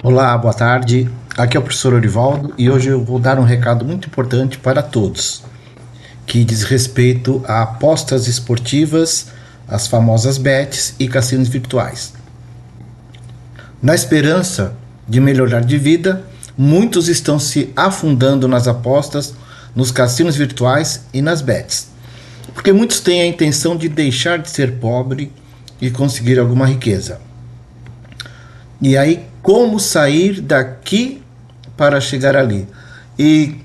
Olá, boa tarde. Aqui é o professor Orivaldo e hoje eu vou dar um recado muito importante para todos, que diz respeito a apostas esportivas, as famosas bets e cassinos virtuais. Na esperança de melhorar de vida, muitos estão se afundando nas apostas, nos cassinos virtuais e nas bets, porque muitos têm a intenção de deixar de ser pobre e conseguir alguma riqueza. E aí, como sair daqui para chegar ali? E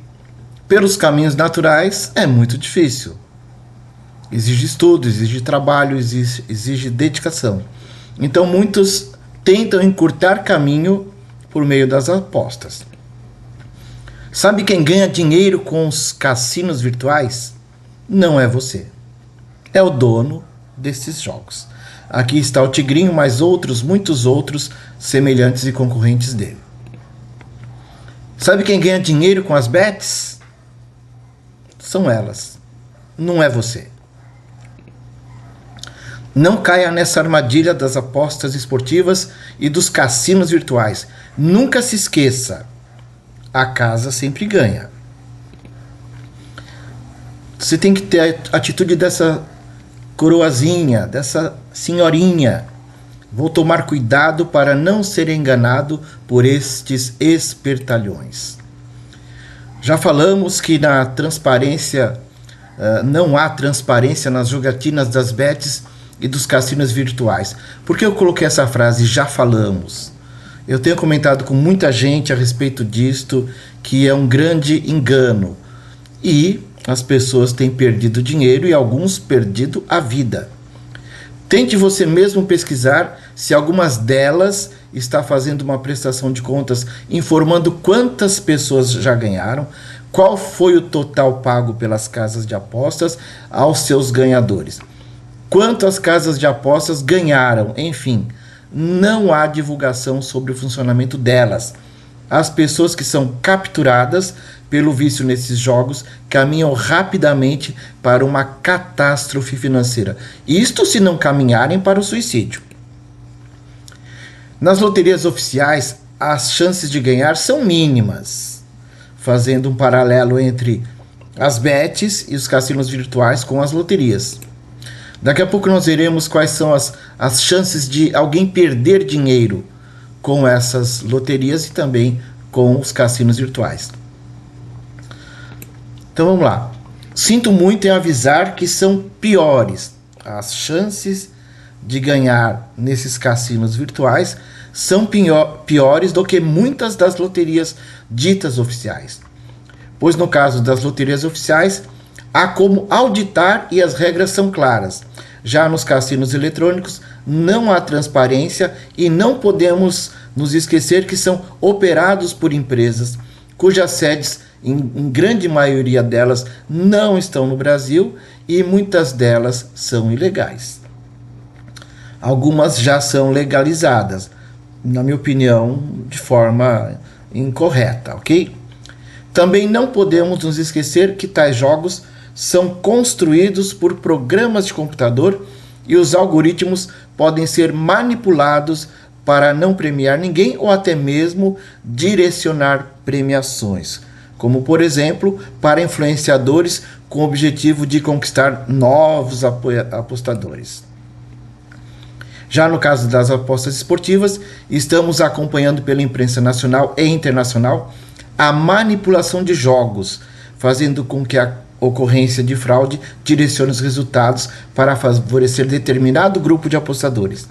pelos caminhos naturais é muito difícil. Exige estudo, exige trabalho, exige dedicação. Então muitos tentam encurtar caminho por meio das apostas. Sabe quem ganha dinheiro com os cassinos virtuais? Não é você. É o dono desses jogos. Aqui está o Tigrinho, mais outros, muitos outros semelhantes e concorrentes dele. Sabe quem ganha dinheiro com as bets? São elas. Não é você. Não caia nessa armadilha das apostas esportivas e dos cassinos virtuais. Nunca se esqueça, a casa sempre ganha. Você tem que ter a atitude dessa coroazinha, dessa senhorinha. Vou tomar cuidado para não ser enganado por estes espertalhões. Já falamos que na transparência, não há transparência nas jogatinas das bets e dos cassinos virtuais. Por que eu coloquei essa frase, já falamos? Eu tenho comentado com muita gente a respeito disto, que é um grande engano. E as pessoas têm perdido dinheiro e alguns perdido a vida. Tente você mesmo pesquisar se algumas delas está fazendo uma prestação de contas informando quantas pessoas já ganharam, qual foi o total pago pelas casas de apostas aos seus ganhadores, quantas casas de apostas ganharam, enfim, não há divulgação sobre o funcionamento delas. As pessoas que são capturadas pelo vício nesses jogos caminham rapidamente para uma catástrofe financeira. Isto se não caminharem para o suicídio. Nas loterias oficiais, as chances de ganhar são mínimas, fazendo um paralelo entre as bets e os cassinos virtuais com as loterias. Daqui a pouco nós veremos quais são as chances de alguém perder dinheiro com essas loterias e também com os cassinos virtuais. Então vamos lá. Sinto muito em avisar que são piores. As chances de ganhar nesses cassinos virtuais são piores do que muitas das loterias ditas oficiais. Pois no caso das loterias oficiais, há como auditar e as regras são claras. Já nos cassinos eletrônicos não há transparência e não podemos nos esquecer que são operados por empresas cujas sedes, em grande maioria delas, não estão no Brasil e muitas delas são ilegais. Algumas já são legalizadas, na minha opinião, de forma incorreta, ok? Também não podemos nos esquecer que tais jogos são construídos por programas de computador e os algoritmos podem ser manipulados para não premiar ninguém ou até mesmo direcionar premiações, como por exemplo para influenciadores com o objetivo de conquistar novos apostadores. Já no caso das apostas esportivas, estamos acompanhando pela imprensa nacional e internacional a manipulação de jogos, fazendo com que a ocorrência de fraude direcione os resultados para favorecer determinado grupo de apostadores.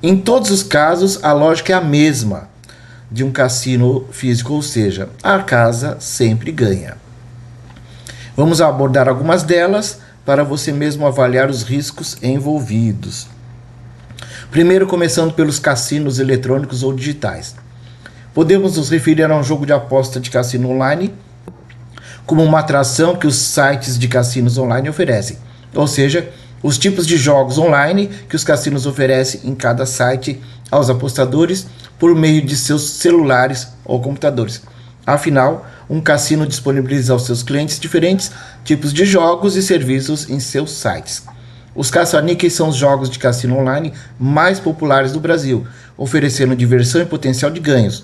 Em todos os casos, a lógica é a mesma de um cassino físico, ou seja, a casa sempre ganha. Vamos abordar algumas delas para você mesmo avaliar os riscos envolvidos. Primeiro, começando pelos cassinos eletrônicos ou digitais. Podemos nos referir a um jogo de aposta de cassino online como uma atração que os sites de cassinos online oferecem, ou seja, os tipos de jogos online que os cassinos oferecem em cada site aos apostadores por meio de seus celulares ou computadores. Afinal, um cassino disponibiliza aos seus clientes diferentes tipos de jogos e serviços em seus sites. Os caça-níqueis são os jogos de cassino online mais populares do Brasil, oferecendo diversão e potencial de ganhos.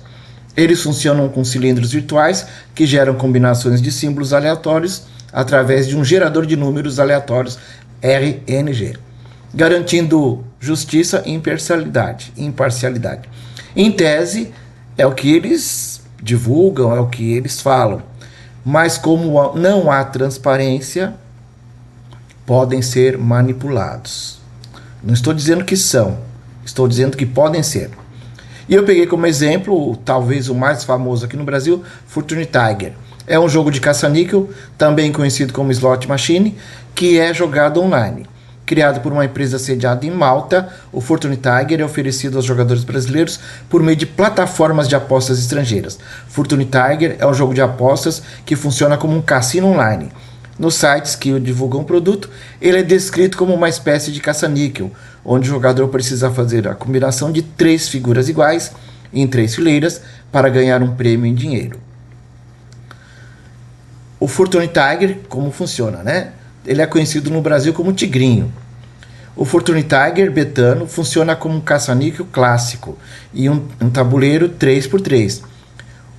Eles funcionam com cilindros virtuais que geram combinações de símbolos aleatórios através de um gerador de números aleatórios RNG, garantindo justiça e imparcialidade. Em tese, é o que eles divulgam, é o que eles falam. Mas como não há transparência, podem ser manipulados. Não estou dizendo que são, estou dizendo que podem ser. E eu peguei como exemplo, talvez o mais famoso aqui no Brasil, Fortune Tiger. É um jogo de caça-níquel, também conhecido como Slot Machine, que é jogado online. Criado por uma empresa sediada em Malta, o Fortune Tiger é oferecido aos jogadores brasileiros por meio de plataformas de apostas estrangeiras. Fortune Tiger é um jogo de apostas que funciona como um cassino online. Nos sites que divulgam o produto, ele é descrito como uma espécie de caça-níquel, onde o jogador precisa fazer a combinação de 3 figuras iguais em 3 fileiras para ganhar um prêmio em dinheiro. O Fortune Tiger, como funciona, né? Ele é conhecido no Brasil como Tigrinho. O Fortune Tiger betano funciona como um caça-níquel clássico e um tabuleiro 3x3.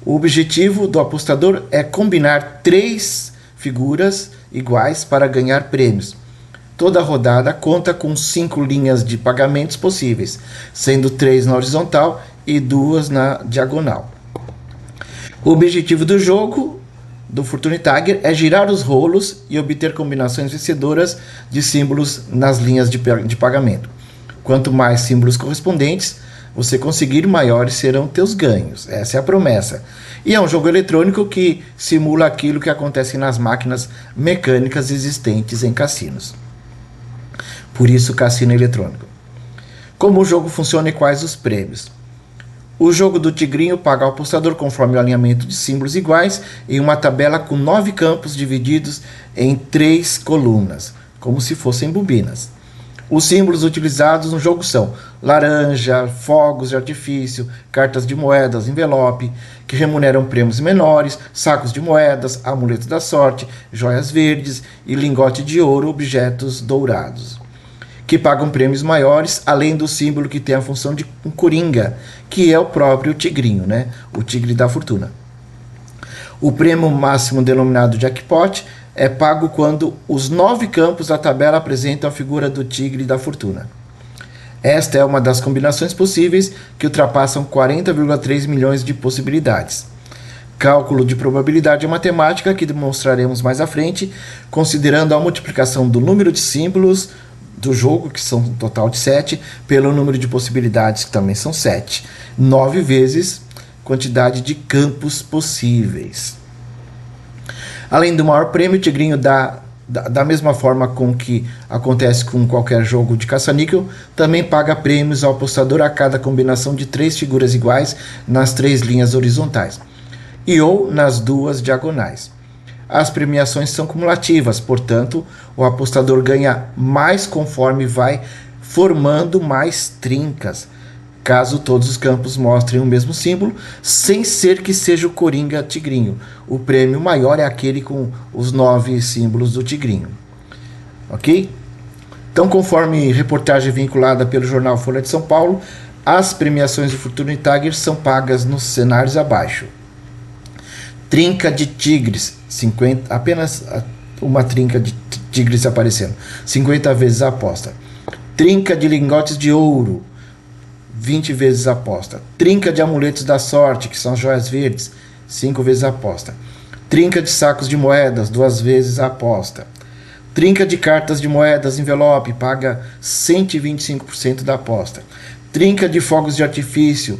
O objetivo do apostador é combinar 3 figuras iguais para ganhar prêmios. Toda rodada conta com 5 linhas de pagamentos possíveis, sendo 3 na horizontal e 2 na diagonal. O objetivo do jogo do Fortune Tiger é girar os rolos e obter combinações vencedoras de símbolos nas linhas de pagamento. Quanto mais símbolos correspondentes você conseguir, maiores serão teus ganhos. Essa é a promessa. E é um jogo eletrônico que simula aquilo que acontece nas máquinas mecânicas existentes em cassinos. Por isso, cassino eletrônico. Como o jogo funciona e quais os prêmios? O jogo do Tigrinho paga ao apostador conforme o alinhamento de símbolos iguais em uma tabela com 9 campos divididos em 3 colunas, como se fossem bobinas. Os símbolos utilizados no jogo são laranja, fogos de artifício, cartas de moedas, envelope, que remuneram prêmios menores, sacos de moedas, amuletos da sorte, joias verdes e lingote de ouro, objetos dourados, que pagam prêmios maiores, além do símbolo que tem a função de um coringa, que é o próprio tigrinho, né? O tigre da fortuna. O prêmio máximo denominado jackpot é pago quando os 9 campos da tabela apresentam a figura do tigre da fortuna. Esta é uma das combinações possíveis que ultrapassam 40,3 milhões de possibilidades. Cálculo de probabilidade matemática que demonstraremos mais à frente, considerando a multiplicação do número de símbolos do jogo, que são um total de 7, pelo número de possibilidades, que também são 7. 9 vezes quantidade de campos possíveis. Além do maior prêmio, o Tigrinho da mesma forma com que acontece com qualquer jogo de caça-níquel, também paga prêmios ao apostador a cada combinação de 3 figuras iguais nas 3 linhas horizontais e ou nas 2 diagonais. As premiações são cumulativas, portanto, o apostador ganha mais conforme vai formando mais trincas, caso todos os campos mostrem o mesmo símbolo, sem ser que seja o coringa tigrinho. O prêmio maior é aquele com os 9 símbolos do tigrinho. Ok? Então, conforme reportagem vinculada pelo jornal Folha de São Paulo, as premiações do Fortune Tiger são pagas nos cenários abaixo. Trinca de tigres, 50, apenas uma trinca de tigres aparecendo, 50 vezes a aposta. Trinca de lingotes de ouro, 20 vezes a aposta. Trinca de amuletos da sorte, que são as joias verdes, 5 vezes a aposta. Trinca de sacos de moedas, 2 vezes a aposta. Trinca de cartas de moedas envelope, paga 125% da aposta. Trinca de fogos de artifício,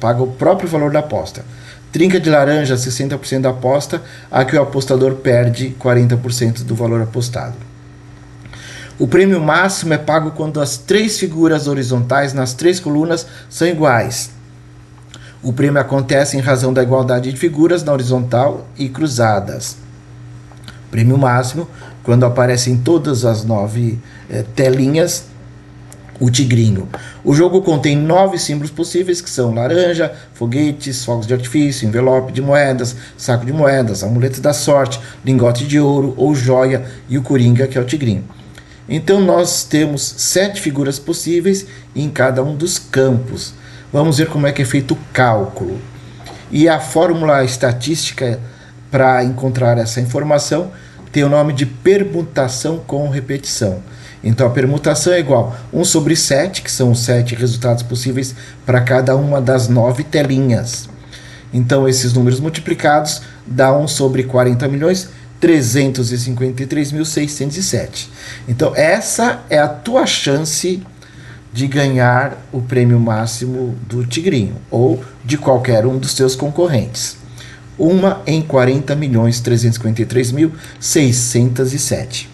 paga o próprio valor da aposta. Trinca de laranja, 60% da aposta, a que o apostador perde 40% do valor apostado. O prêmio máximo é pago quando as 3 figuras horizontais nas 3 colunas são iguais. O prêmio acontece em razão da igualdade de figuras na horizontal e cruzadas. Prêmio máximo quando aparecem todas as 9 telinhas, o tigrinho. O jogo contém 9 símbolos possíveis, que são laranja, foguetes, fogos de artifício, envelope de moedas, saco de moedas, amuleto da sorte, lingote de ouro ou joia e o coringa, que é o tigrinho. Então nós temos 7 figuras possíveis em cada um dos campos. Vamos ver como é que é feito o cálculo. E a fórmula estatística para encontrar essa informação tem o nome de permutação com repetição. Então a permutação é igual a 1 sobre 7, que são os 7 resultados possíveis para cada uma das 9 telinhas. Então esses números multiplicados dá 1 sobre 40.353.607. Então essa é a tua chance de ganhar o prêmio máximo do Tigrinho ou de qualquer um dos seus concorrentes. Uma em 40.353.607.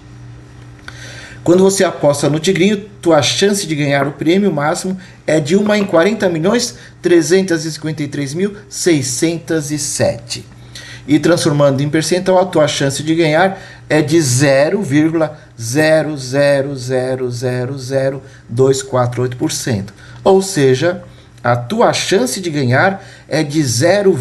Quando você aposta no Tigrinho, tua chance de ganhar o prêmio máximo é de 1 em 40.353.607. E transformando em percentual, a tua chance de ganhar é de 0,0000248%. Ou seja, a tua chance de ganhar é de 0,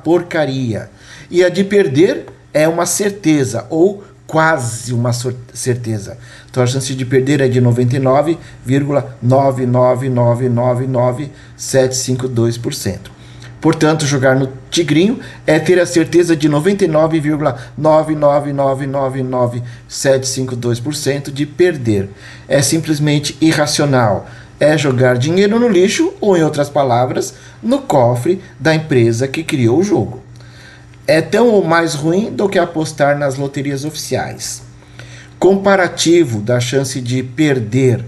porcaria. E a de perder é uma certeza, ou quase uma certeza. Então a chance de perder é de 99,999999752%. Portanto, jogar no Tigrinho é ter a certeza de 99,999999752% de perder. É simplesmente irracional. É jogar dinheiro no lixo, ou em outras palavras, no cofre da empresa que criou o jogo. É tão ou mais ruim do que apostar nas loterias oficiais. Comparativo da chance de perder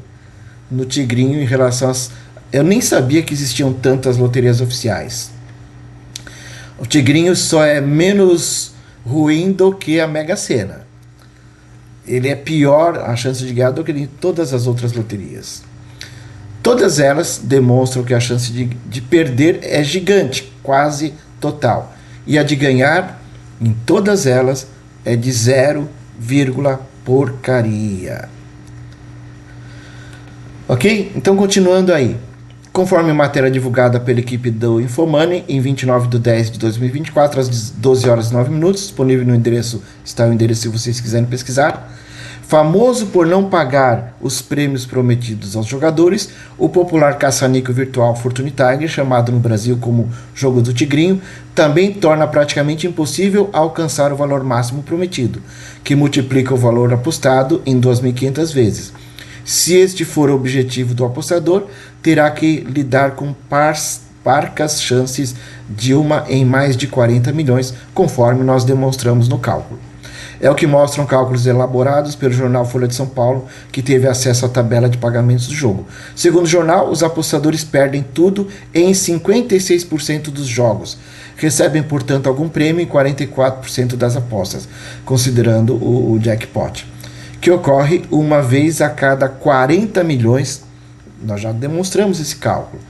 no Tigrinho em relação às... Eu nem sabia que existiam tantas loterias oficiais. O Tigrinho só é menos ruim do que a Mega Sena. Ele é pior a chance de ganhar do que em todas as outras loterias. Todas elas demonstram que a chance de perder é gigante, quase total. E a de ganhar, em todas elas, é de 0, porcaria. Ok? Então, continuando aí. Conforme matéria divulgada pela equipe do Infomoney, em 29/10/2024, às 12 horas e 9 minutos, disponível no endereço, está o endereço se vocês quiserem pesquisar. Famoso por não pagar os prêmios prometidos aos jogadores, o popular caça-níquel virtual Fortune Tiger, chamado no Brasil como Jogo do Tigrinho, também torna praticamente impossível alcançar o valor máximo prometido, que multiplica o valor apostado em 2.500 vezes. Se este for o objetivo do apostador, terá que lidar com parcas chances de 1 em mais de 40 milhões, conforme nós demonstramos no cálculo. É o que mostram cálculos elaborados pelo jornal Folha de São Paulo, que teve acesso à tabela de pagamentos do jogo. Segundo o jornal, os apostadores perdem tudo em 56% dos jogos. Recebem, portanto, algum prêmio em 44% das apostas, considerando o jackpot, que ocorre uma vez a cada 40 milhões. Nós já demonstramos esse cálculo.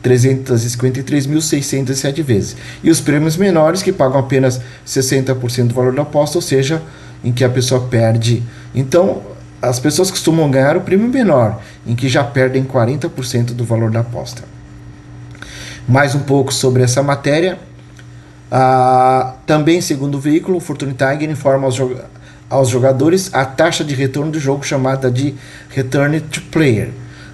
353.607 vezes. E os prêmios menores, que pagam apenas 60% do valor da aposta, ou seja, em que a pessoa perde. Então, as pessoas costumam ganhar o prêmio menor, em que já perdem 40% do valor da aposta. Mais um pouco sobre essa matéria. Também, segundo o veículo, o Fortune Tiger informa aos jogadores a taxa de retorno do jogo, chamada de Return to Player,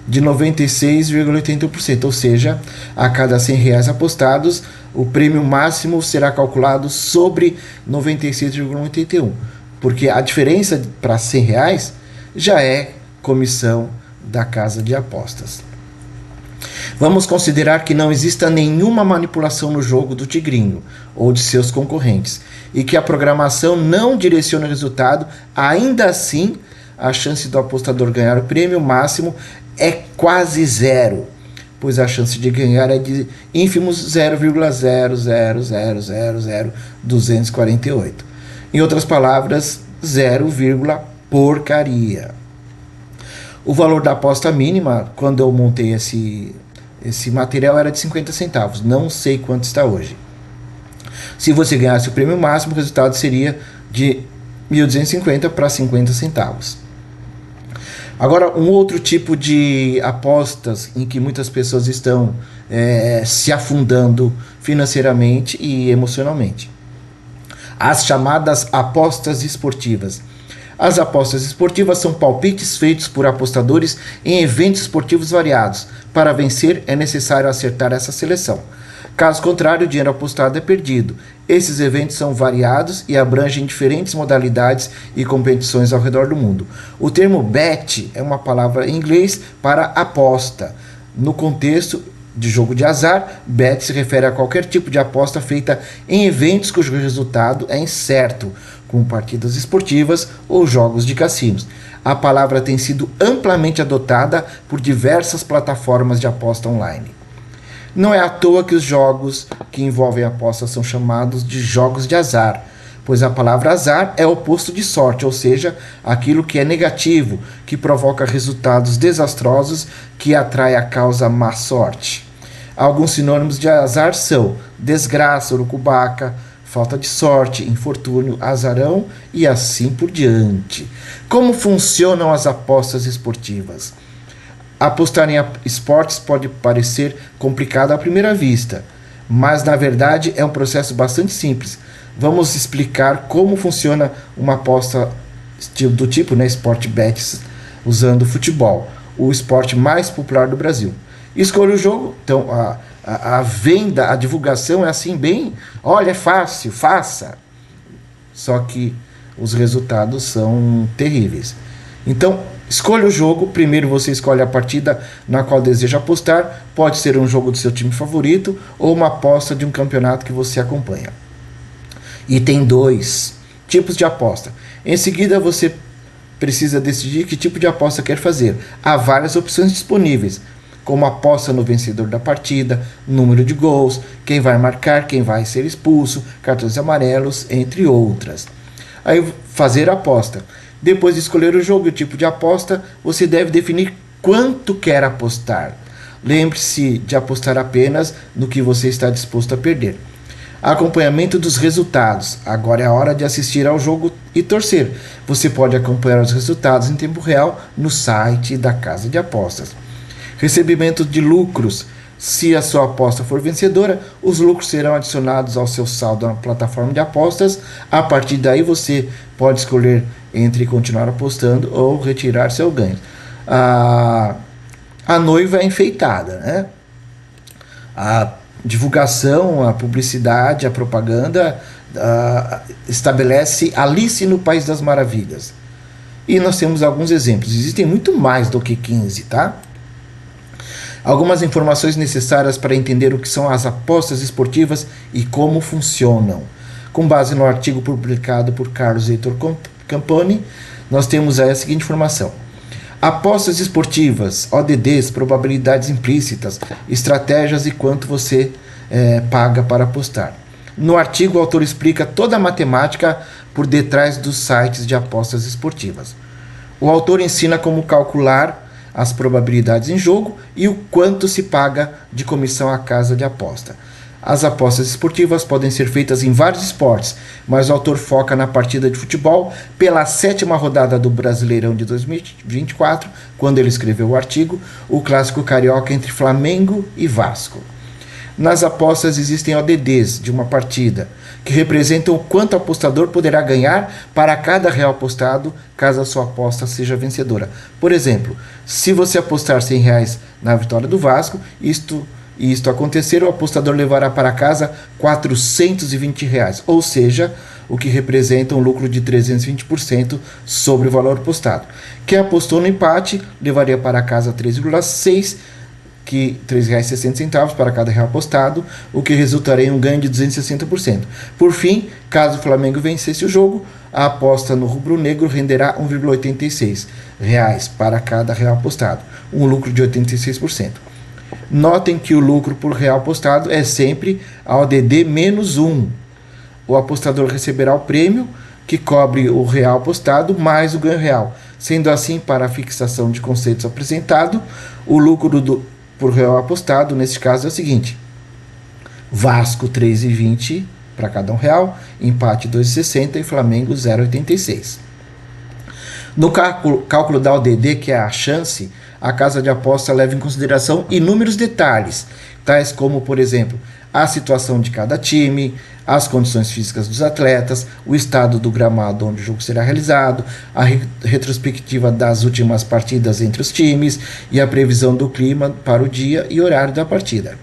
de 96,80%, ou seja, a cada R$100 apostados, o prêmio máximo será calculado sobre 96,81%, porque a diferença para R$100 já é comissão da casa de apostas. Vamos considerar que não exista nenhuma manipulação no jogo do Tigrinho ou de seus concorrentes e que a programação não direciona o resultado. Ainda assim, a chance do apostador ganhar o prêmio máximo é quase zero, pois a chance de ganhar é de ínfimos 0,000000248. Em outras palavras, 0, porcaria. O valor da aposta mínima, quando eu montei esse material, era de 50 centavos. Não sei quanto está hoje. Se você ganhasse o prêmio máximo, o resultado seria de 1.250 para 50 centavos. Agora, um outro tipo de apostas em que muitas pessoas estão se afundando financeiramente e emocionalmente. As chamadas apostas esportivas. As apostas esportivas são palpites feitos por apostadores em eventos esportivos variados. Para vencer, é necessário acertar essa seleção. Caso contrário, o dinheiro apostado é perdido. Esses eventos são variados e abrangem diferentes modalidades e competições ao redor do mundo. O termo bet é uma palavra em inglês para aposta. No contexto de jogo de azar, bet se refere a qualquer tipo de aposta feita em eventos cujo resultado é incerto, como partidas esportivas ou jogos de cassinos. A palavra tem sido amplamente adotada por diversas plataformas de aposta online. Não é à toa que os jogos que envolvem apostas são chamados de jogos de azar, pois a palavra azar é o oposto de sorte, ou seja, aquilo que é negativo, que provoca resultados desastrosos, que atrai a causa má sorte. Alguns sinônimos de azar são desgraça, urucubaca, falta de sorte, infortúnio, azarão e assim por diante. Como funcionam as apostas esportivas? Apostar em esportes pode parecer complicado à primeira vista, mas na verdade é um processo bastante simples. Vamos explicar como funciona uma aposta do tipo, Sport Bets, usando futebol, o esporte mais popular do Brasil. Escolha o jogo, então a venda, a divulgação é assim bem, olha, é fácil, faça. Só que os resultados são terríveis. Então, escolha o jogo. Primeiro você escolhe a partida na qual deseja apostar. Pode ser um jogo do seu time favorito ou uma aposta de um campeonato que você acompanha. E tem 2 tipos de aposta. Em seguida você precisa decidir que tipo de aposta quer fazer. Há várias opções disponíveis, como aposta no vencedor da partida, número de gols, quem vai marcar, quem vai ser expulso, cartões amarelos, entre outras. Aí fazer a aposta. Depois de escolher o jogo e o tipo de aposta, você deve definir quanto quer apostar. Lembre-se de apostar apenas no que você está disposto a perder. Acompanhamento dos resultados. Agora é a hora de assistir ao jogo e torcer. Você pode acompanhar os resultados em tempo real no site da casa de apostas. Recebimento de lucros. Se a sua aposta for vencedora, os lucros serão adicionados ao seu saldo na plataforma de apostas. A partir daí você pode escolher entre continuar apostando ou retirar seu ganho. A noiva é enfeitada, né? A divulgação, a publicidade, a propaganda estabelece Alice no País das Maravilhas. E nós temos alguns exemplos. Existem muito mais do que 15, tá? Algumas informações necessárias para entender o que são as apostas esportivas e como funcionam. Com base no artigo publicado por Carlos Heitor Camponi, nós temos aí a seguinte informação. Apostas esportivas, ODDs, probabilidades implícitas, estratégias e quanto você paga para apostar. No artigo, o autor explica toda a matemática por detrás dos sites de apostas esportivas. O autor ensina como calcular as probabilidades em jogo e o quanto se paga de comissão à casa de aposta. As apostas esportivas podem ser feitas em vários esportes, mas o autor foca na partida de futebol pela 7ª rodada do Brasileirão de 2024, quando ele escreveu o artigo, o clássico carioca entre Flamengo e Vasco. Nas apostas existem ODDs de uma partida, que representam o quanto o apostador poderá ganhar para cada real apostado, caso a sua aposta seja vencedora. Por exemplo, se você apostar R$100 na vitória do Vasco, isto acontecer, o apostador levará para casa R$420, ou seja, o que representa um lucro de 320% sobre o valor apostado. Quem apostou no empate levaria para casa 3,6, que R$ 3,60 para cada real apostado, o que resultaria em um ganho de 260%. Por fim, caso o Flamengo vencesse o jogo, a aposta no rubro-negro renderá R$ 1,86 para cada real apostado, um lucro de 86%. Notem que o lucro por real apostado é sempre a ODD menos 1. O apostador receberá o prêmio, que cobre o real apostado, mais o ganho real. Sendo assim, para a fixação de conceitos apresentado, o lucro por real apostado, neste caso, é o seguinte. Vasco 3,20 para cada R$1, empate 2,60 e Flamengo 0,86. No cálculo da ODD, que é a chance, a casa de aposta leva em consideração inúmeros detalhes, tais como, por exemplo, a situação de cada time, as condições físicas dos atletas, o estado do gramado onde o jogo será realizado, a retrospectiva das últimas partidas entre os times e a previsão do clima para o dia e horário da partida.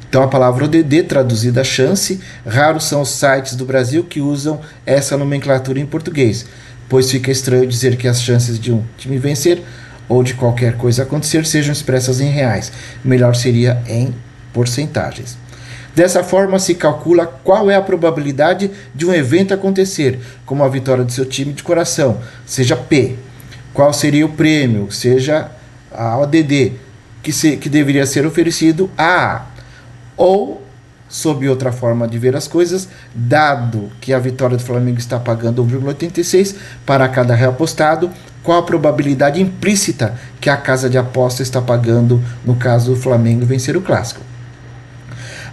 Então a palavra ODD, traduzida chance, raros são os sites do Brasil que usam essa nomenclatura em português, pois fica estranho dizer que as chances de um time vencer ou de qualquer coisa acontecer sejam expressas em reais. Melhor seria em porcentagens. Dessa forma se calcula qual é a probabilidade de um evento acontecer, como a vitória do seu time de coração, seja P. Qual seria o prêmio, seja a ODD, que deveria ser oferecido a A. Ou, sob outra forma de ver as coisas, dado que a vitória do Flamengo está pagando 1,86 para cada real apostado, qual a probabilidade implícita que a casa de aposta está pagando no caso do Flamengo vencer o clássico?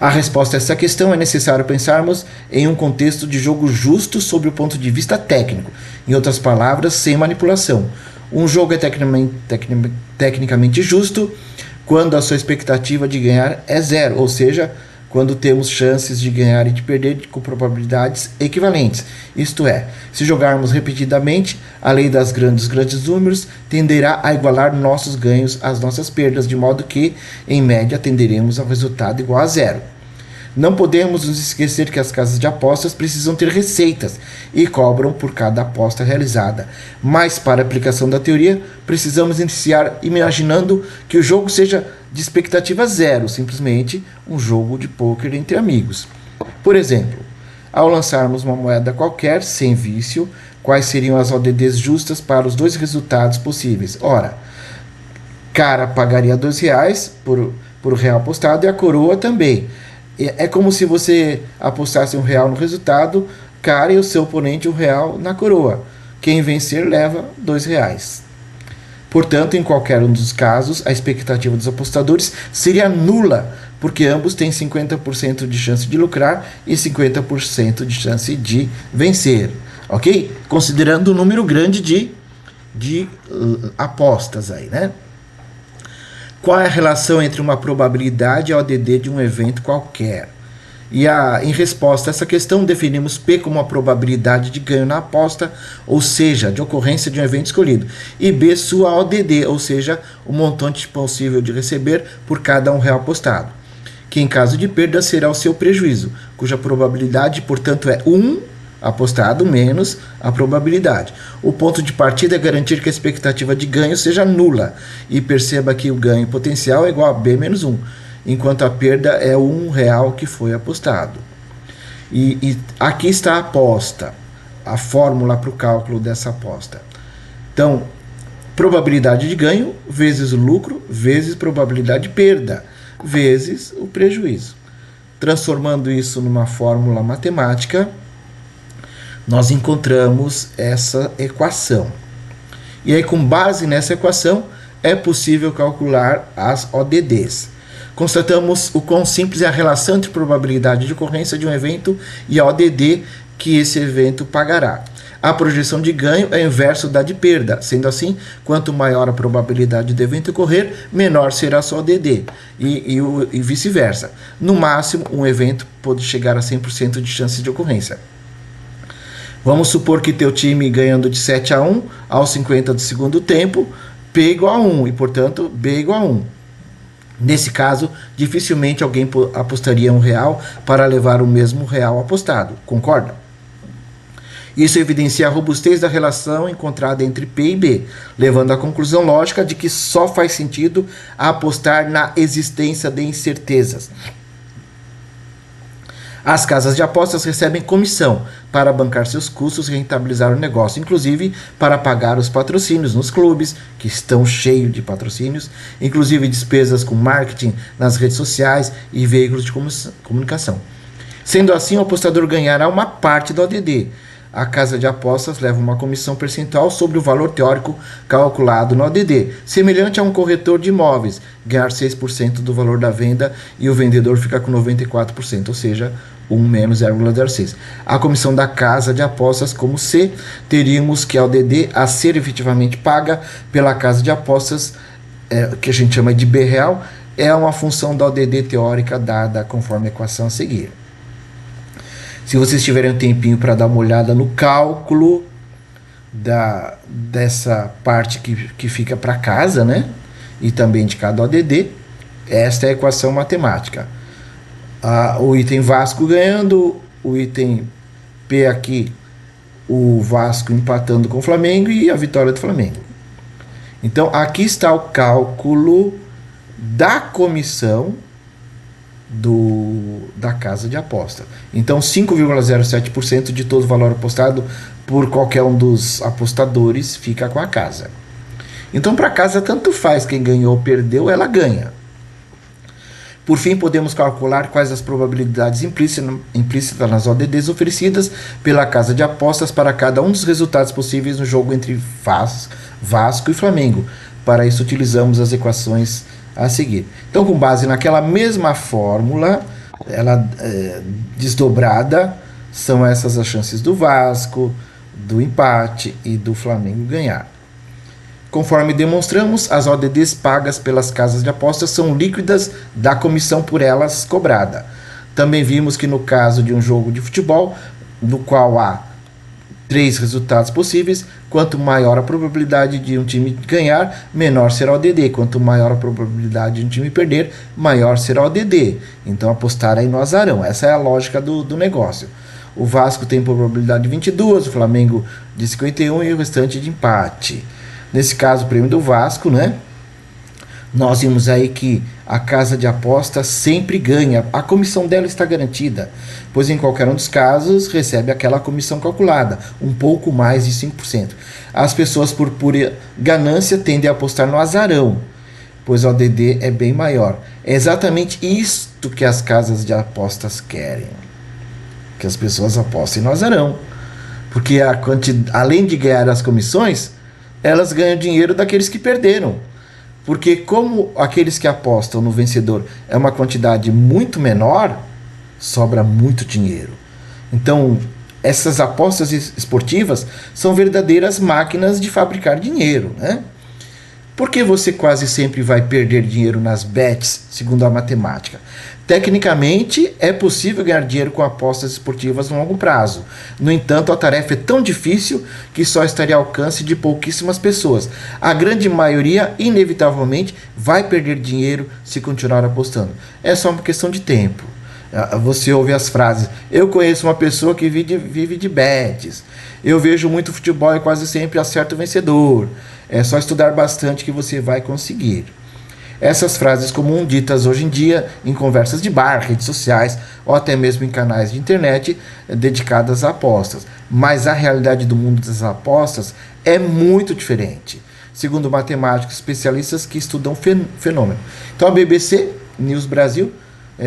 A resposta a essa questão é necessário pensarmos em um contexto de jogo justo sob o ponto de vista técnico, em outras palavras, sem manipulação. Um jogo é tecnicamente justo quando a sua expectativa de ganhar é zero, ou seja, quando temos chances de ganhar e de perder com probabilidades equivalentes. Isto é, se jogarmos repetidamente, a lei dos grandes números tenderá a igualar nossos ganhos às nossas perdas, de modo que, em média, tenderemos ao resultado igual a zero. Não podemos nos esquecer que as casas de apostas precisam ter receitas e cobram por cada aposta realizada. Mas, para a aplicação da teoria, precisamos iniciar imaginando que o jogo seja de expectativa zero, simplesmente um jogo de pôquer entre amigos. Por exemplo, ao lançarmos uma moeda qualquer, sem vício, quais seriam as ODDs justas para os dois resultados possíveis? Ora, cara pagaria R$2 por real apostado e a coroa também. É como se você apostasse R$1 no resultado, cara e o seu oponente R$1 na coroa. Quem vencer leva R$2. Portanto, em qualquer um dos casos, a expectativa dos apostadores seria nula, porque ambos têm 50% de chance de lucrar e 50% de chance de vencer. Ok? Considerando o número grande de apostas aí, né? Qual é a relação entre uma probabilidade e a ODD de um evento qualquer? Em resposta a essa questão, definimos P como a probabilidade de ganho na aposta, ou seja, de ocorrência de um evento escolhido, e B sua ODD, ou seja, o montante possível de receber por cada R$1 apostado, que em caso de perda será o seu prejuízo, cuja probabilidade, portanto, é 1 apostado menos a probabilidade. O ponto de partida é garantir que a expectativa de ganho seja nula, e perceba que o ganho potencial é igual a B menos 1, enquanto a perda é o R$1 que foi apostado. E aqui está a aposta, a fórmula para o cálculo dessa aposta. Então, probabilidade de ganho vezes o lucro vezes probabilidade de perda vezes o prejuízo. Transformando isso numa fórmula matemática, nós encontramos essa equação. E aí, com base nessa equação, é possível calcular as ODDs. Constatamos o quão simples é a relação entre probabilidade de ocorrência de um evento e a ODD que esse evento pagará. A projeção de ganho é o inverso da de perda, sendo assim, quanto maior a probabilidade do evento ocorrer, menor será a sua ODD, e vice-versa. No máximo, um evento pode chegar a 100% de chance de ocorrência. Vamos supor que teu time ganhando de 7-1 aos 50 do segundo tempo, P igual a 1 e, portanto, B igual a 1. Nesse caso, dificilmente alguém apostaria R$1 para levar o mesmo real apostado, concorda? Isso evidencia a robustez da relação encontrada entre P e B, levando à conclusão lógica de que só faz sentido apostar na existência de incertezas. As casas de apostas recebem comissão para bancar seus custos e rentabilizar o negócio, inclusive para pagar os patrocínios nos clubes, que estão cheios de patrocínios, inclusive despesas com marketing nas redes sociais e veículos de comunicação. Sendo assim, o apostador ganhará uma parte do ODD. A casa de apostas leva uma comissão percentual sobre o valor teórico calculado no ODD, semelhante a um corretor de imóveis, ganhar 6% do valor da venda e o vendedor fica com 94%, ou seja, 1 menos 0,06. A comissão da casa de apostas, como C, teríamos que a ODD a ser efetivamente paga pela casa de apostas, que a gente chama de B real, é uma função da ODD teórica dada conforme a equação a seguir. Se vocês tiverem um tempinho para dar uma olhada no cálculo dessa parte que fica para casa, né? E também de cada ODD, esta é a equação matemática. O item Vasco ganhando, o item P aqui, o Vasco empatando com o Flamengo e a vitória do Flamengo. Então, aqui está o cálculo da comissão da casa de aposta. Então, 5,07% de todo o valor apostado por qualquer um dos apostadores fica com a casa. Então, para a casa, tanto faz quem ganhou ou perdeu, ela ganha. Por fim, podemos calcular quais as probabilidades implícitas nas ODDs oferecidas pela casa de apostas para cada um dos resultados possíveis no jogo entre Vasco e Flamengo. Para isso, utilizamos as equações a seguir. Então, com base naquela mesma fórmula, ela desdobrada, são essas as chances do Vasco, do empate e do Flamengo ganhar. Conforme demonstramos, as ODDs pagas pelas casas de apostas são líquidas da comissão por elas cobrada. Também vimos que no caso de um jogo de futebol, no qual há 3 resultados possíveis, quanto maior a probabilidade de um time ganhar, menor será o ODD. Quanto maior a probabilidade de um time perder, maior será o ODD. Então apostar aí no azarão. Essa é a lógica do negócio. O Vasco tem probabilidade de 22, o Flamengo de 51 e o restante de empate. Nesse caso, o prêmio do Vasco, né? Nós vimos aí que a casa de aposta sempre ganha. A comissão dela está garantida, pois em qualquer um dos casos recebe aquela comissão calculada, um pouco mais de 5%. As pessoas, por pura ganância, tendem a apostar no azarão, pois o ODD é bem maior. É exatamente isto que as casas de apostas querem, que as pessoas apostem no azarão, porque além de ganhar as comissões, elas ganham dinheiro daqueles que perderam. Porque como aqueles que apostam no vencedor é uma quantidade muito menor, sobra muito dinheiro. Então, essas apostas esportivas são verdadeiras máquinas de fabricar dinheiro, né? Por que você quase sempre vai perder dinheiro nas bets, segundo a matemática? Tecnicamente, é possível ganhar dinheiro com apostas esportivas no longo prazo. No entanto, a tarefa é tão difícil que só estaria ao alcance de pouquíssimas pessoas. A grande maioria, inevitavelmente, vai perder dinheiro se continuar apostando. É só uma questão de tempo. Você ouve as frases: eu conheço uma pessoa que vive de bets. Eu vejo muito futebol e quase sempre acerto o vencedor. É só estudar bastante que você vai conseguir. Essas frases comuns ditas hoje em dia em conversas de bar, redes sociais ou até mesmo em canais de internet dedicadas a apostas. Mas a realidade do mundo das apostas é muito diferente, segundo matemáticos especialistas que estudam fenômeno. Então a BBC News Brasil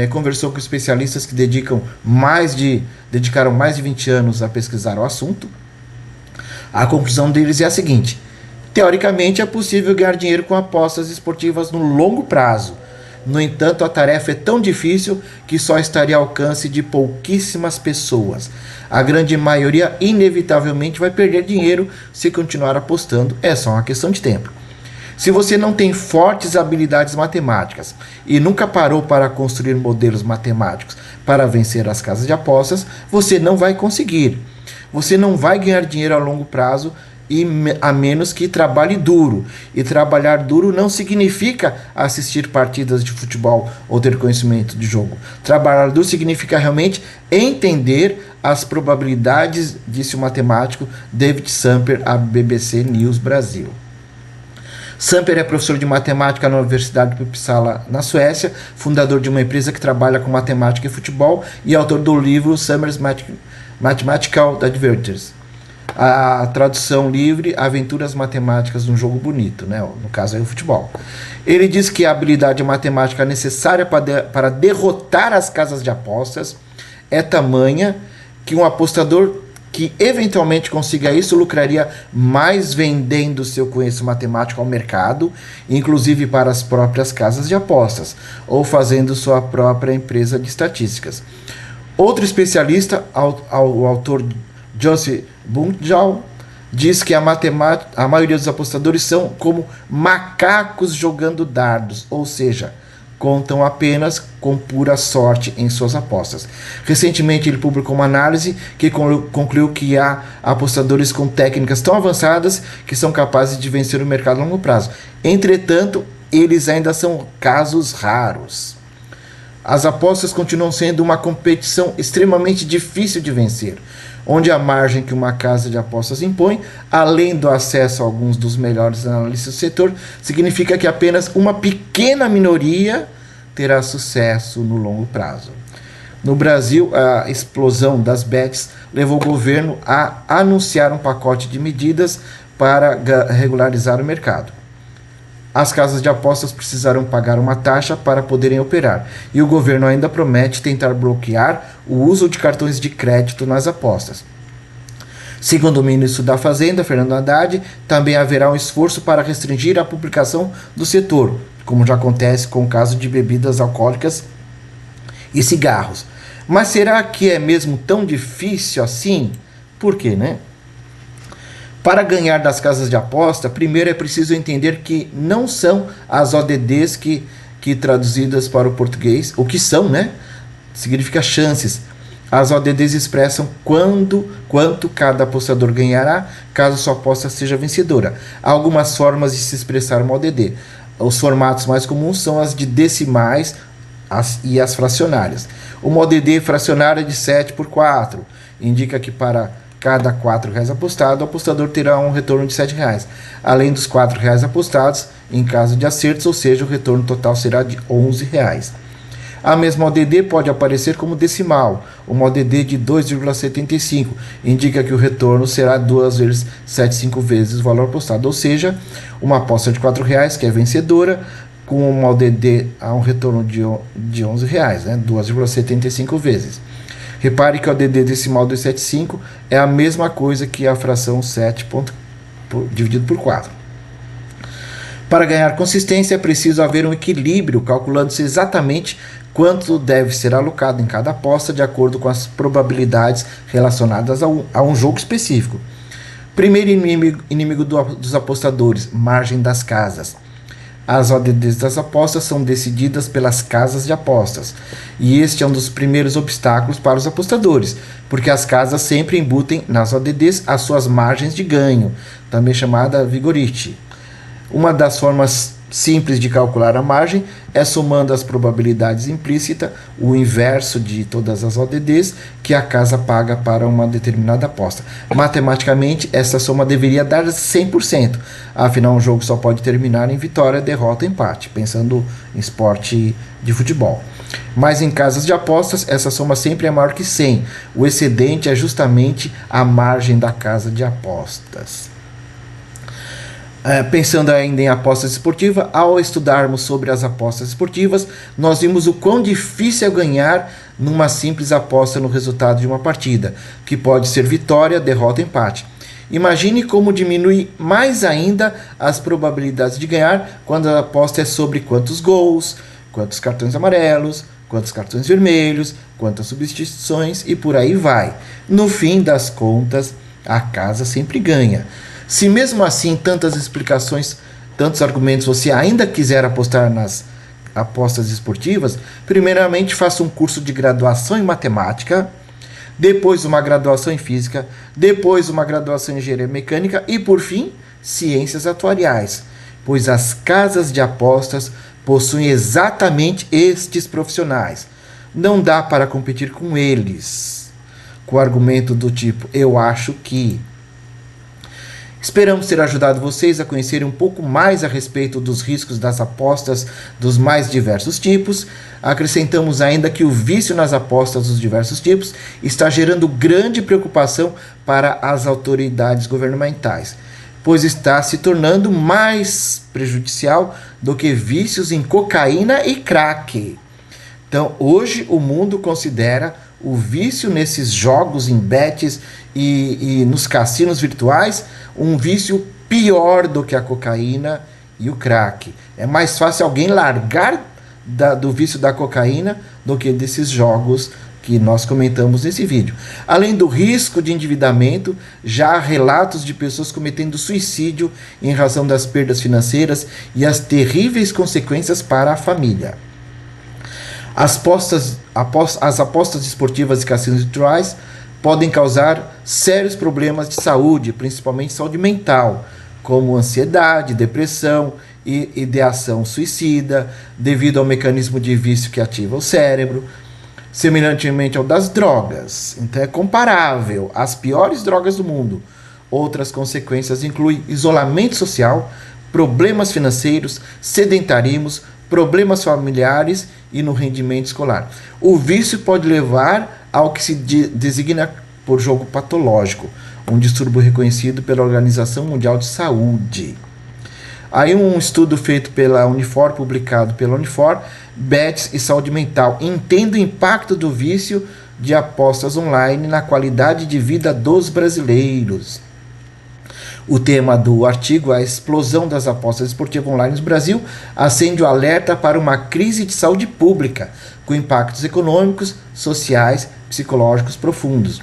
conversou com especialistas que dedicaram mais de 20 anos a pesquisar o assunto. A conclusão deles é a seguinte: teoricamente, é possível ganhar dinheiro com apostas esportivas no longo prazo. No entanto, a tarefa é tão difícil que só estaria ao alcance de pouquíssimas pessoas. A grande maioria, inevitavelmente, vai perder dinheiro se continuar apostando. É só uma questão de tempo. Se você não tem fortes habilidades matemáticas e nunca parou para construir modelos matemáticos para vencer as casas de apostas, você não vai conseguir. Você não vai ganhar dinheiro a longo prazo a menos que trabalhe duro. E trabalhar duro não significa assistir partidas de futebol ou ter conhecimento de jogo. Trabalhar duro significa realmente entender as probabilidades, disse o matemático David Samper à BBC News Brasil. Samper é professor de matemática na Universidade de Uppsala, na Suécia, fundador de uma empresa que trabalha com matemática e futebol e autor do livro Summer's Mathematical Adventures. A tradução livre, Aventuras Matemáticas num Jogo Bonito, né? No caso aí o futebol. Ele diz que a habilidade matemática necessária para derrotar as casas de apostas é tamanha que um apostador que eventualmente consiga isso lucraria mais vendendo seu conhecimento matemático ao mercado, inclusive para as próprias casas de apostas, ou fazendo sua própria empresa de estatísticas. Outro especialista, o autor Joseph Bundjal, diz que a maioria dos apostadores são como macacos jogando dardos, ou seja, contam apenas com pura sorte em suas apostas. Recentemente ele publicou uma análise que concluiu que há apostadores com técnicas tão avançadas que são capazes de vencer o mercado a longo prazo. Entretanto, eles ainda são casos raros. As apostas continuam sendo uma competição extremamente difícil de vencer, onde a margem que uma casa de apostas impõe, além do acesso a alguns dos melhores analistas do setor, significa que apenas uma pequena minoria terá sucesso no longo prazo. No Brasil, a explosão das bets levou o governo a anunciar um pacote de medidas para regularizar o mercado. As casas de apostas precisarão pagar uma taxa para poderem operar, e o governo ainda promete tentar bloquear o uso de cartões de crédito nas apostas. Segundo o ministro da Fazenda, Fernando Haddad, também haverá um esforço para restringir a publicação do setor, como já acontece com o caso de bebidas alcoólicas e cigarros. Mas será que é mesmo tão difícil assim? Por quê, né? Para ganhar das casas de aposta, primeiro é preciso entender que não são as ODDs que traduzidas para o português, o que são, né? Significa chances. As ODDs expressam quanto cada apostador ganhará caso sua aposta seja vencedora. Há algumas formas de se expressar uma ODD. Os formatos mais comuns são as de decimais e as fracionárias. Uma ODD fracionária de 7 por 4 indica que para cada R$4 apostado, o apostador terá um retorno de R$7, além dos R$4 apostados em caso de acertos, ou seja, o retorno total será de R$11. A mesma ODD pode aparecer como decimal. Uma ODD de 2,75 indica que o retorno será 2,75 vezes o valor apostado, ou seja, uma aposta de R$4 que é vencedora, com uma ODD a um retorno de R$11, né? 2,75 vezes. Repare que o ODD decimal 275 é a mesma coisa que a fração 7 dividido por 4. Para ganhar consistência é preciso haver um equilíbrio, calculando-se exatamente quanto deve ser alocado em cada aposta de acordo com as probabilidades relacionadas a um jogo específico. Primeiro inimigo dos apostadores, margem das casas. As ODDs das apostas são decididas pelas casas de apostas, e este é um dos primeiros obstáculos para os apostadores, porque as casas sempre embutem nas ODDs as suas margens de ganho, também chamada vigorite. Uma das formas simples de calcular a margem é somando as probabilidades implícitas, o inverso de todas as ODDs que a casa paga para uma determinada aposta. Matematicamente, essa soma deveria dar 100%, afinal um jogo só pode terminar em vitória, derrota, empate, pensando em esporte de futebol. Mas em casas de apostas, essa soma sempre é maior que 100. O excedente é justamente a margem da casa de apostas. Pensando ainda em apostas esportivas, ao estudarmos sobre as apostas esportivas, nós vimos o quão difícil é ganhar numa simples aposta no resultado de uma partida, que pode ser vitória, derrota, empate. Imagine como diminui mais ainda as probabilidades de ganhar quando a aposta é sobre quantos gols, quantos cartões amarelos, quantos cartões vermelhos, quantas substituições e por aí vai. No fim das contas, a casa sempre ganha. Se mesmo assim tantas explicações, tantos argumentos você ainda quiser apostar nas apostas esportivas, primeiramente faça um curso de graduação em matemática, depois uma graduação em física, depois uma graduação em engenharia mecânica e, por fim, ciências atuariais, pois as casas de apostas possuem exatamente estes profissionais. Não dá para competir com eles, com argumento do tipo, eu acho que... Esperamos ter ajudado vocês a conhecerem um pouco mais a respeito dos riscos das apostas dos mais diversos tipos. Acrescentamos ainda que o vício nas apostas dos diversos tipos está gerando grande preocupação para as autoridades governamentais, pois está se tornando mais prejudicial do que vícios em cocaína e crack. Então, hoje o mundo considera o vício nesses jogos em bets e nos cassinos virtuais um vício pior do que a cocaína e o crack. É mais fácil alguém largar do vício da cocaína do que desses jogos que nós comentamos nesse vídeo. Além do risco de endividamento, já há relatos de pessoas cometendo suicídio em razão das perdas financeiras e as terríveis consequências para a família. As apostas esportivas e cassinos virtuais podem causar sérios problemas de saúde, principalmente saúde mental, como ansiedade, depressão e ideação suicida, devido ao mecanismo de vício que ativa o cérebro, semelhantemente ao das drogas. Então é comparável às piores drogas do mundo. Outras consequências incluem isolamento social, problemas financeiros, sedentarismo, problemas familiares e no rendimento escolar. O vício pode levar ao que se designa por jogo patológico, um distúrbio reconhecido pela Organização Mundial de Saúde. Aí um estudo feito pela Unifor, publicado pela Unifor, Bets e Saúde Mental, entende o impacto do vício de apostas online na qualidade de vida dos brasileiros. O tema do artigo, a explosão das apostas esportivas online no Brasil, acende o alerta para uma crise de saúde pública, com impactos econômicos, sociais, psicológicos profundos.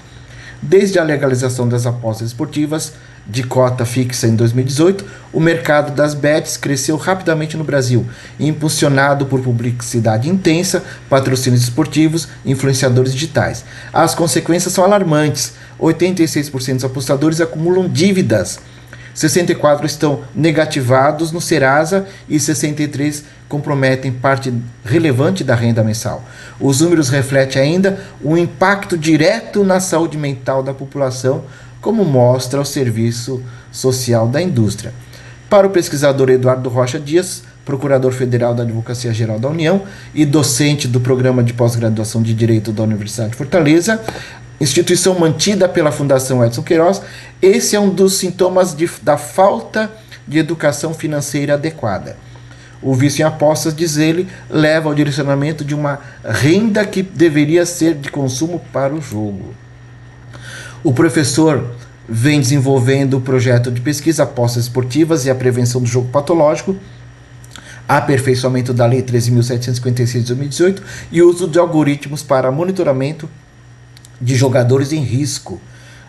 Desde a legalização das apostas esportivas de cota fixa em 2018, o mercado das bets cresceu rapidamente no Brasil, impulsionado por publicidade intensa, patrocínios esportivos, influenciadores digitais. As consequências são alarmantes. 86% dos apostadores acumulam dívidas, 64% estão negativados no Serasa e 63% comprometem parte relevante da renda mensal. Os números refletem ainda o impacto direto na saúde mental da população, como mostra o Serviço Social da Indústria. Para o pesquisador Eduardo Rocha Dias, procurador federal da Advocacia Geral da União e docente do Programa de Pós-Graduação de Direito da Universidade de Fortaleza, instituição mantida pela Fundação Edson Queiroz, esse é um dos sintomas da falta de educação financeira adequada. O vício em apostas, diz ele, leva ao direcionamento de uma renda que deveria ser de consumo para o jogo. O professor vem desenvolvendo o projeto de pesquisa apostas esportivas e a prevenção do jogo patológico, aperfeiçoamento da Lei 13.756 de 2018 e uso de algoritmos para monitoramento de jogadores em risco.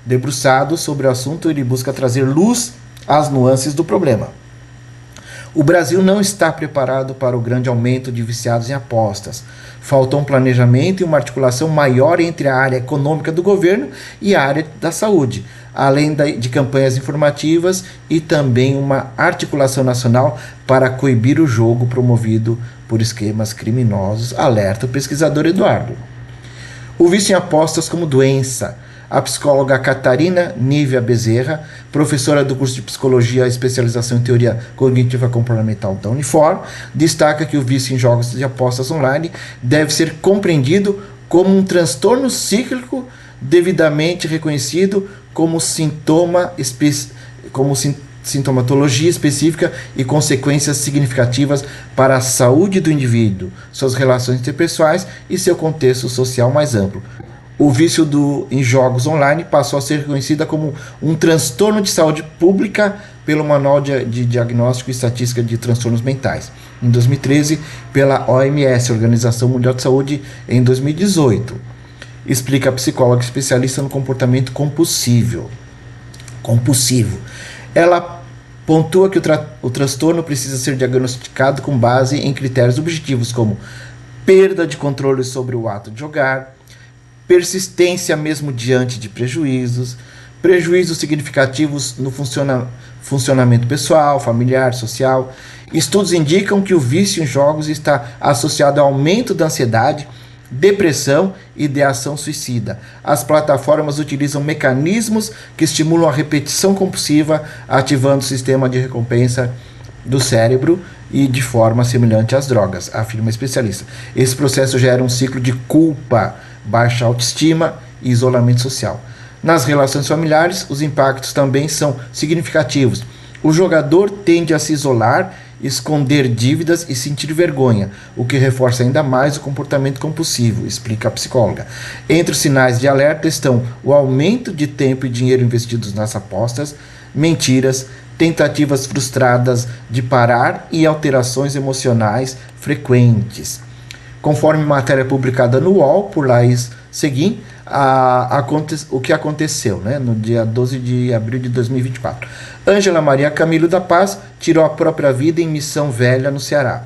Debruçado sobre o assunto, ele busca trazer luz às nuances do problema. O Brasil não está preparado para o grande aumento de viciados em apostas. Faltou um planejamento e uma articulação maior entre a área econômica do governo e a área da saúde, além de campanhas informativas e também uma articulação nacional para coibir o jogo promovido por esquemas criminosos, alerta o pesquisador Eduardo. O vício em apostas como doença. A psicóloga Catarina Nívia Bezerra, professora do curso de Psicologia e especialização em Teoria Cognitiva Comportamental da Unifor, destaca que o vício em jogos de apostas online deve ser compreendido como um transtorno cíclico devidamente reconhecido como sintomatologia específica e consequências significativas para a saúde do indivíduo, suas relações interpessoais e seu contexto social mais amplo. O vício em jogos online passou a ser reconhecida como um transtorno de saúde pública pelo Manual de Diagnóstico e Estatística de Transtornos Mentais, em 2013, pela OMS, Organização Mundial de Saúde, em 2018. Explica a psicóloga especialista no comportamento compulsivo. Ela pontua que o transtorno precisa ser diagnosticado com base em critérios objetivos como perda de controle sobre o ato de jogar, persistência mesmo diante de prejuízos significativos no funcionamento pessoal, familiar, social. Estudos indicam que o vício em jogos está associado ao aumento da ansiedade, depressão e ideação suicida. As plataformas utilizam mecanismos que estimulam a repetição compulsiva, ativando o sistema de recompensa do cérebro e de forma semelhante às drogas, afirma a especialista. Esse processo gera um ciclo de culpa, baixa autoestima e isolamento social. Nas relações familiares, os impactos também são significativos. O jogador tende a se isolar, esconder dívidas e sentir vergonha, o que reforça ainda mais o comportamento compulsivo, explica a psicóloga. Entre os sinais de alerta estão o aumento de tempo e dinheiro investidos nas apostas, mentiras, tentativas frustradas de parar e alterações emocionais frequentes. Conforme matéria publicada no UOL por Laís Seguin, o que aconteceu, no dia 12 de abril de 2024. Ângela Maria Camilo da Paz tirou a própria vida em Missão Velha, no Ceará.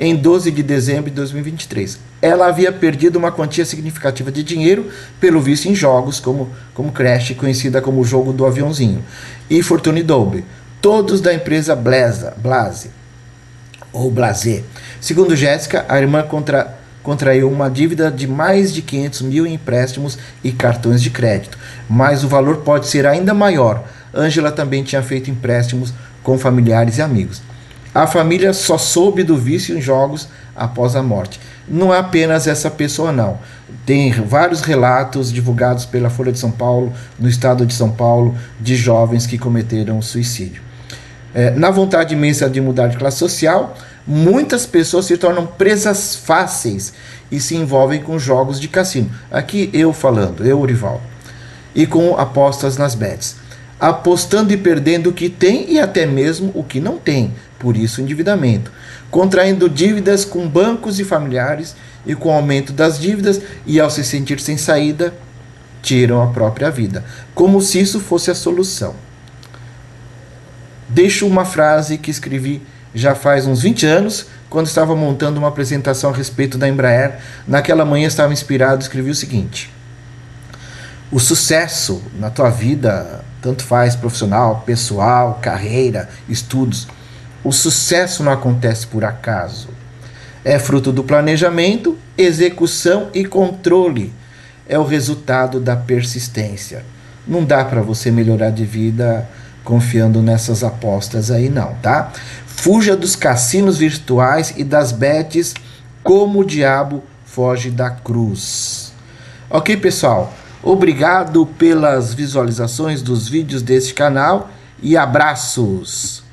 em 12 de dezembro de 2023. Ela havia perdido uma quantia significativa de dinheiro pelo vício em jogos como Crash, conhecida como o jogo do aviãozinho, e Fortune Doble, todos da empresa Blase. Segundo Jéssica, a irmã contraiu uma dívida de mais de 500 mil em empréstimos e cartões de crédito, mas o valor pode ser ainda maior. Ângela também tinha feito empréstimos com familiares e amigos. A família só soube do vício em jogos após a morte. Não é apenas essa pessoa, não. Tem vários relatos divulgados pela Folha de São Paulo, no estado de São Paulo, de jovens que cometeram suicídio. Na vontade imensa de mudar de classe social, muitas pessoas se tornam presas fáceis e se envolvem com jogos de cassino. Aqui eu falando, eu, Urivaldo. E com apostas nas bets. Apostando e perdendo o que tem e até mesmo o que não tem, por isso endividamento. Contraindo dívidas com bancos e familiares, e com o aumento das dívidas e ao se sentir sem saída, tiram a própria vida. Como se isso fosse a solução. Deixo uma frase que escrevi já faz uns 20 anos, quando estava montando uma apresentação a respeito da Embraer. Naquela manhã estava inspirado e escrevi o seguinte: o sucesso na tua vida, tanto faz profissional, pessoal, carreira, estudos, o sucesso não acontece por acaso. É fruto do planejamento, execução e controle. É o resultado da persistência. Não dá para você melhorar de vida confiando nessas apostas aí não, tá? Fuja dos cassinos virtuais e das bets como o diabo foge da cruz. Ok, pessoal? Obrigado pelas visualizações dos vídeos deste canal e abraços!